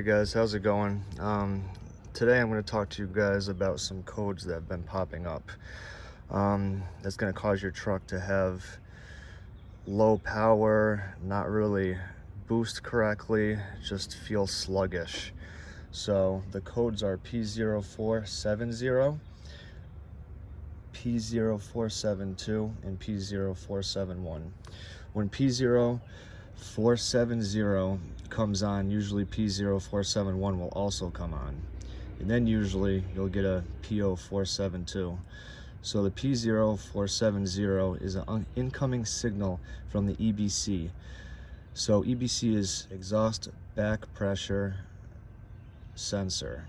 Alright guys, how's it going? Today I'm going to talk to you guys about some codes that have been popping up. That's going to cause your truck to have low power, not really boost correctly, just feel sluggish. So the codes are P0470, P0472, and P0471. When P0470 comes on, usually P0471 will also come on. And then usually you'll get a P0472. So the P0470 is an incoming signal from the EBC. So EBC is exhaust back pressure sensor.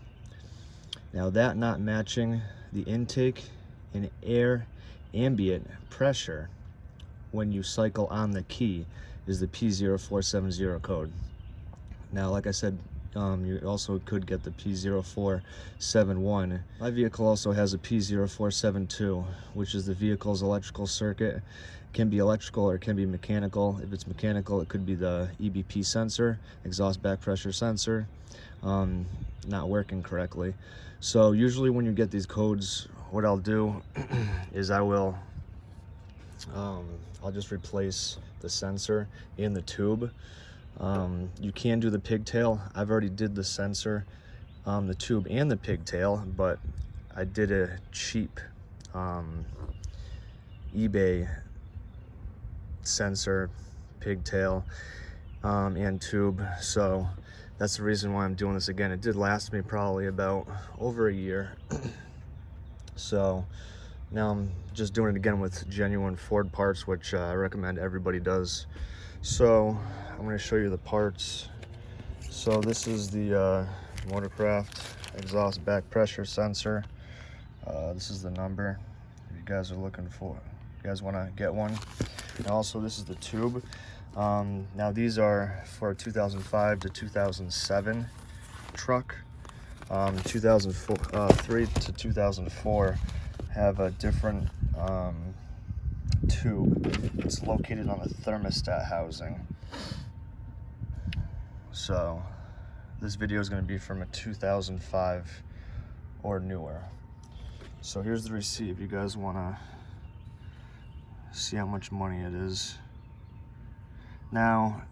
Now that not matching the intake and air ambient pressure when you cycle on the key is the P0470 code. Now, like I said, you also could get the P0471. My vehicle also has a P0472, which is the vehicle's electrical circuit. It can be electrical or it can be mechanical. If it's mechanical, it could be the EBP sensor, exhaust back pressure sensor, not working correctly. So usually when you get these codes, what I'll do is I'll just replace the sensor in the tube. You can do the pigtail. I've already did the sensor, the tube and the pigtail, but I did a cheap eBay sensor, pigtail, and tube. So that's the reason why I'm doing this again. It did last me probably about over a year. So now I'm just doing it again with genuine Ford parts, which I recommend everybody does. So I'm going to show you the parts. So this is the Motorcraft exhaust back pressure sensor. This is the number if you guys are looking for, you guys want to get one. And also this is the tube. Now these are for 2005 to 2007 truck. 2003 to 2004 have a different tube. It's located on the thermostat housing. So this video is going to be from a 2005 or newer. So here's the receipt if you guys want to see how much money it is. Now,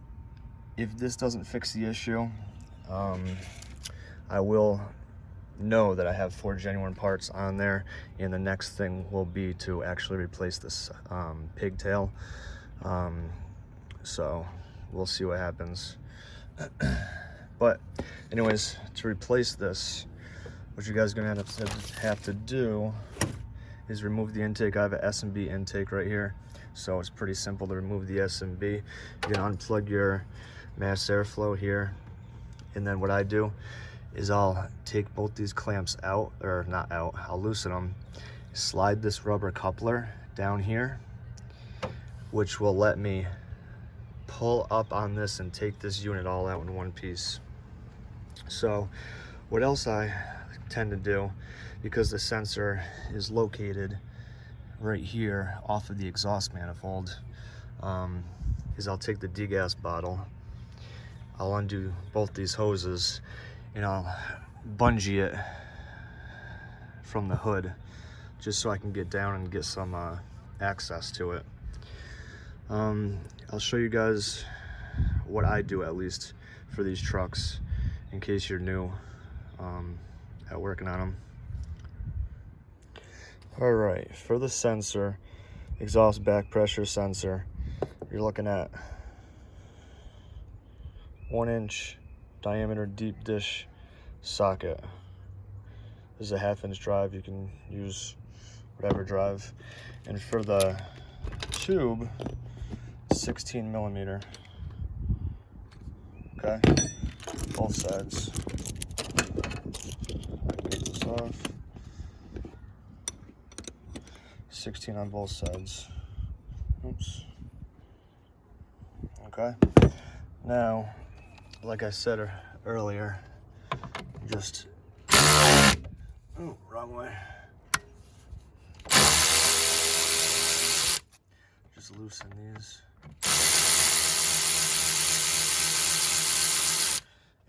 if this doesn't fix the issue, I will know that I have Ford genuine parts on there, and the next thing will be to actually replace this pigtail. So we'll see what happens. But anyways, to replace this, what you guys are gonna have to do is remove the intake. I have an S&B intake right here, so it's pretty simple to remove the S&B. You can unplug your mass airflow here, and then what I do is I'll take both these clamps out, or not out, I'll loosen them, slide this rubber coupler down here, which will let me pull up on this and take this unit all out in one piece. So what else I tend to do, because the sensor is located right here off of the exhaust manifold, is I'll take the degas bottle, I'll undo both these hoses, and I'll bungee it from the hood just so I can get down and get some access to it. I'll show you guys what I do, at least for these trucks, in case you're new at working on them. All right, for the sensor, exhaust back pressure sensor, you're looking at 1-inch diameter deep dish socket. This is a 1/2-inch drive. You can use whatever drive. And for the tube, 16 millimeter. Okay, both sides. Get this off. 16 on both sides. Oops. Okay. Now, like I said earlier, just, oh, wrong way. Just loosen these.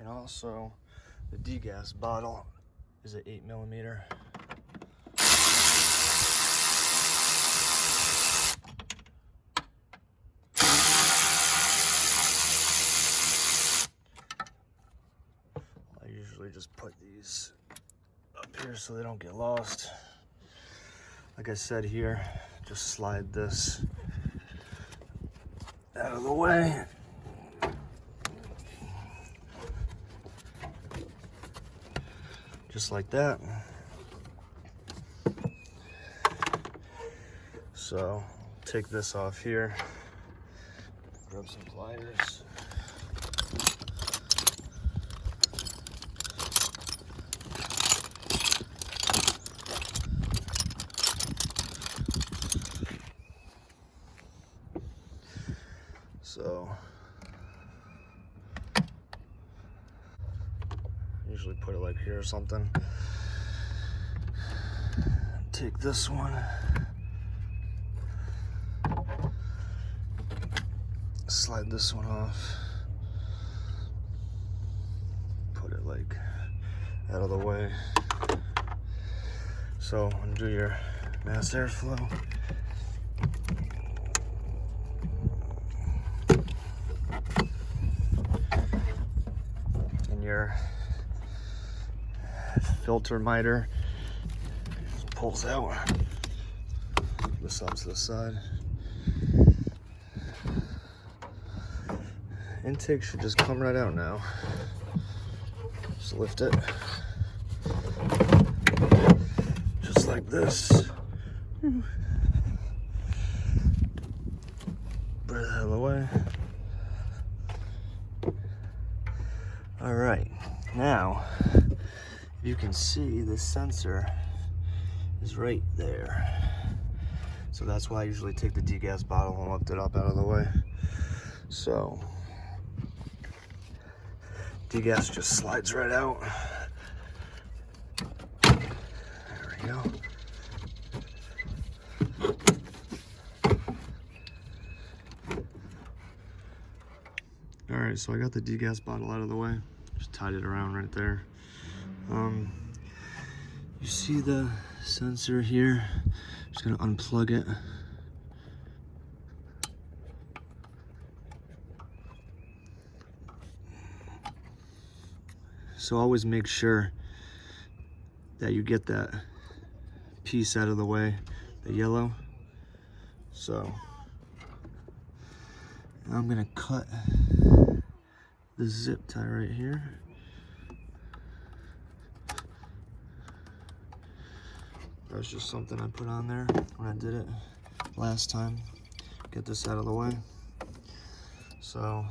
And also, The degas bottle is an 8mm. I usually just put these up here so they don't get lost. Like I said here, just slide this out of the way. Just like that. So take this off here, grab some pliers. So usually put it like here or something. Take this one, slide this one off, put it like out of the way. So undo your mass airflow. And your filter miter just pulls out. This up to the side. Intake should just come right out now. Just lift it. Just like this. Put it out of the way. All right, now you can see the sensor is right there. So that's why I usually take the degas bottle and lift it up out of the way. So degas just slides right out. There we go. All right, so I got the degas bottle out of the way. Just tied it around right there. You see the sensor here? Just gonna unplug it. So always make sure that you get that piece out of the way, the yellow. So I'm gonna cut the zip tie right here. That's just something I put on there when I did it last time. Get this out of the way. So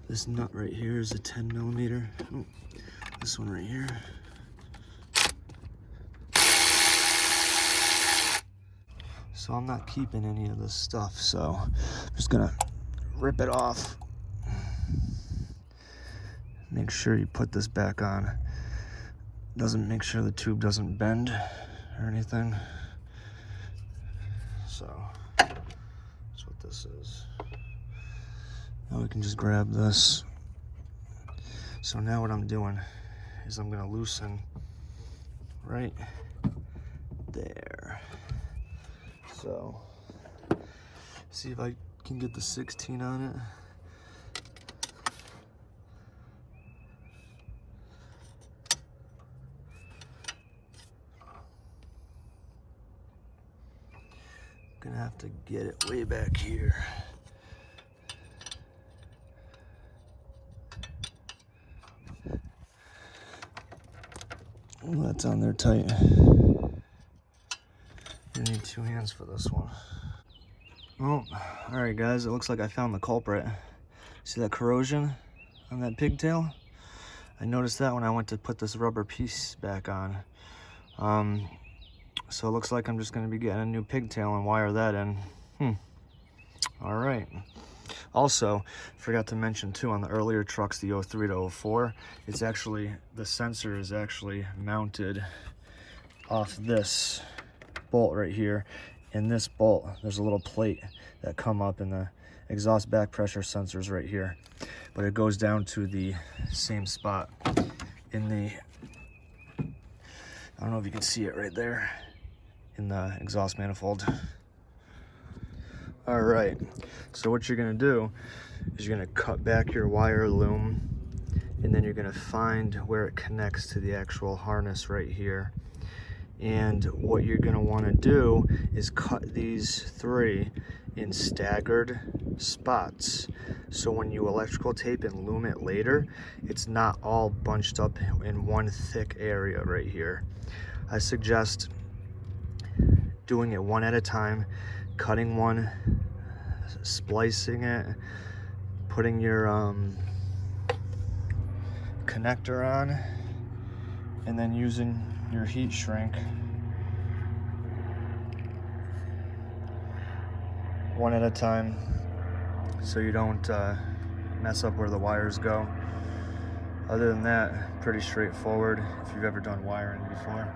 this nut right here is a 10mm. Oh, this one right here. So I'm not keeping any of this stuff, so I'm just gonna rip it off. Make sure you put this back on. Doesn't make sure the tube doesn't bend or anything. So that's what this is. Now we can just grab this. So now what I'm doing is I'm gonna loosen right there. So see if I can get the 16 on it. Gonna have to get it way back here. Well, that's on there tight. You need 2 hands for this one. Well, all right guys, it looks like I found the culprit. See that corrosion on that pigtail? I noticed that when I went to put this rubber piece back on. So it looks like I'm just gonna be getting a new pigtail and wire that in. All right. Also, forgot to mention too, on the earlier trucks, the 03 to 04, it's actually, the sensor is actually mounted off this bolt right here. In this bolt, there's a little plate that come up in the exhaust back pressure sensors right here, but it goes down to the same spot. in the, I don't know if you can see it right there, in the exhaust manifold. All right, so what you're gonna do is you're gonna cut back your wire loom, and then you're gonna find where it connects to the actual harness right here. And what you're gonna wanna do is cut these 3 in staggered spots. So when you electrical tape and loom it later, it's not all bunched up in one thick area right here. I suggest doing it one at a time, cutting one, splicing it, putting your connector on, and then using your heat shrink one at a time so you don't mess up where the wires go. Other than that, pretty straightforward. If you've ever done wiring before,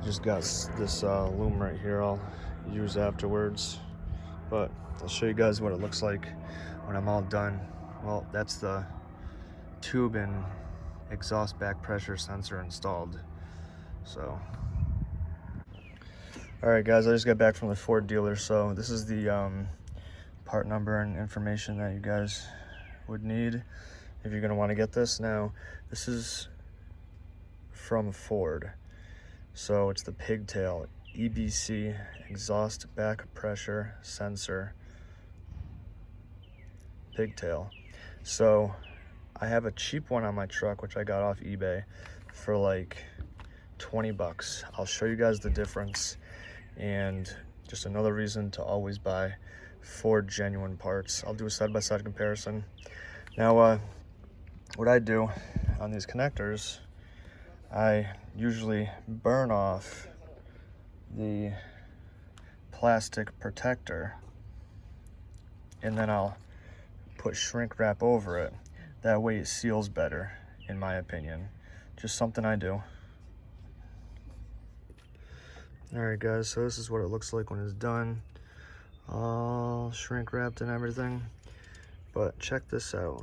just got this loom right here I'll use afterwards, but I'll show you guys what it looks like when I'm all done. Well, that's the tube and exhaust back pressure sensor installed. So all right guys, I just got back from the Ford dealer, so this is the part number and information that you guys would need if you're going to want to get this. Now this is from Ford, so it's the Pigtail EBC exhaust back pressure sensor Pigtail. So I have a cheap one on my truck which I got off eBay for like 20 bucks. I'll show you guys the difference, and just another reason to always buy Ford genuine parts. I'll do a side-by-side comparison. Now what I do on these connectors, I usually burn off the plastic protector and then I'll put shrink wrap over it. That way it seals better, in my opinion. Just something I do. Alright guys, so this is what it looks like when it's done. All shrink wrapped and everything. But check this out.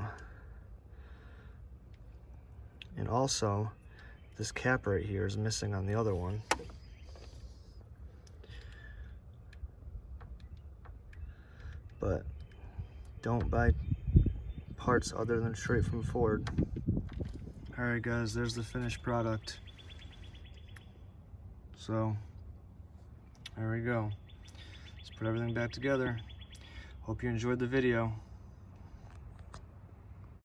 And also, this cap right here is missing on the other one. But don't buy parts other than straight from Ford. Alright guys, there's the finished product. So there we go. Let's put everything back together. Hope you enjoyed the video.